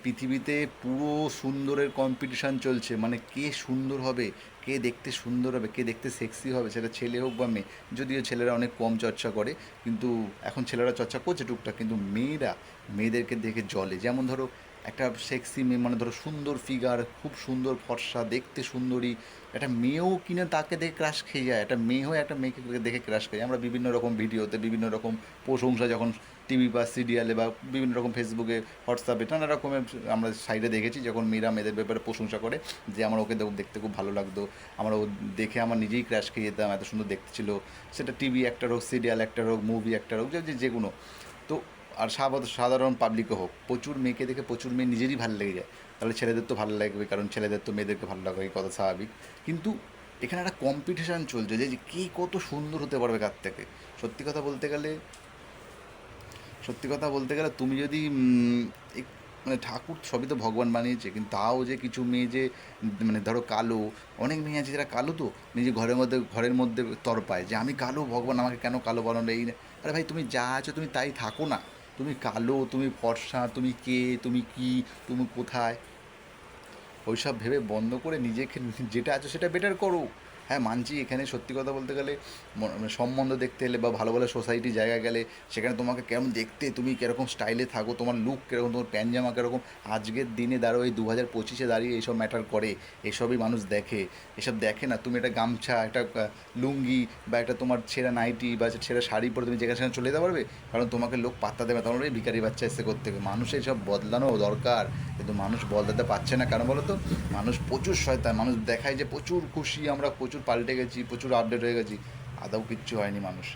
পৃথিবীতে পুরো সুন্দরের কম্পিটিশান চলছে, মানে কে সুন্দর হবে, কে দেখতে সুন্দর হবে, কে দেখতে সেক্সি হবে, সেটা ছেলে হোক বা মেয়ে। যদিও ছেলেরা অনেক কম চর্চা করে, কিন্তু এখন ছেলেরা চর্চা করছে টুকটাক, কিন্তু মেয়েরা মেয়েদেরকে দেখে জ্বলে। যেমন ধরো একটা সেক্সি মেয়ে, মানে ধরো সুন্দর ফিগার, খুব সুন্দর ফর্সা, দেখতে সুন্দরী, একটা মেয়েও কিনে তাকে দেখে ক্রাশ খেয়ে যায়। একটা মেয়ে হয়ে একটা মেয়েকে দেখে ক্রাশ খেয়ে যায়। আমরা বিভিন্ন রকম ভিডিওতে বিভিন্ন রকম প্রশংসা যখন টিভি বা সিরিয়ালে বা বিভিন্ন রকম ফেসবুকে, হোয়াটসঅ্যাপে নানা রকমের আমরা সাইডে দেখেছি, যখন মেয়েরা মেয়েদের ব্যাপারে প্রশংসা করে যে আমার ওকে দেখতে খুব ভালো লাগতো, আমার ও দেখে আমার নিজেই ক্র্যাশ খেয়ে যেতাম, এত সুন্দর দেখতে ছিল। সেটা টিভি অ্যাক্টার হোক, সিরিয়াল অ্যাক্টার হোক, মুভি অ্যাক্টার হোক, যে কোনো। তো আর সাধারণ পাবলিকও হোক, প্রচুর মেয়েকে দেখে প্রচুর মেয়ে নিজেরই ভালো লেগে যায়। তাহলে ছেলেদের তো ভালো লাগবে, কারণ ছেলেদের তো মেয়েদেরকে ভালো লাগবে, এই কথা স্বাভাবিক। কিন্তু এখানে একটা কম্পিটিশান চলছে যে কে কত সুন্দর হতে পারবে কার থেকে। সত্যি কথা বলতে গেলে সত্যি কথা বলতে গেলে তুমি যদি মানে ঠাকুর সবই তো ভগবান বানিয়েছে, কিন্তু তাও যে কিছু মেয়ে যে মানে ধরো কালো, অনেক মেয়ে আছে যারা কালো, তো নিজে ঘরের মধ্যে তরপায় যে আমি কালো, ভগবান আমাকে কেন কালো বানানো, এই না। আরে ভাই, তুমি যা আছো তুমি তাই থাকো না। তুমি কালো, তুমি ফর্সা, তুমি কে, তুমি কি, তুমি কোথায়, ওইসব ভেবে বন্ধ করে নিজেকে যেটা আছে সেটা বেটার করো। হ্যাঁ, মানছি এখানে সত্যি কথা বলতে গেলে মানে সম্বন্ধ দেখতে এলে বা ভালো ভালো সোসাইটি জায়গায় গেলে সেখানে তোমাকে কেমন দেখতে, তুমি কীরকম স্টাইলে থাকো, তোমার লুক কীরকম, তোমার প্যান্ট জামা কীরকম, আজকের দিনে দাঁড়ো এই 2025-এ দাঁড়িয়ে এইসব ম্যাটার করে। এসবই মানুষ দেখে। এসব দেখে না তুমি একটা গামছা, একটা লুঙ্গি বা একটা তোমার ছেঁড়া নাইটি বা ছেঁড়া শাড়ি পরে তুমি যেখানে সেখানে চলে যেতে পারবে, কারণ তোমাকে লোক পাত্তা দেবে, তোমার ওই ভিখারি বাচ্চা এসে করতে হবে। মানুষের সব বদলানো দরকার, কিন্তু মানুষ বদলাতে পারছে না কেন বলো তো? মানুষ প্রচুর শয়তান। মানুষ দেখায় যে প্রচুর খুশি, আমরা প্রচুর পাল্টে গেছি, প্রচুর আপডেট হয়ে গেছি, আদৌ কিচ্ছু হয়নি মানুষ।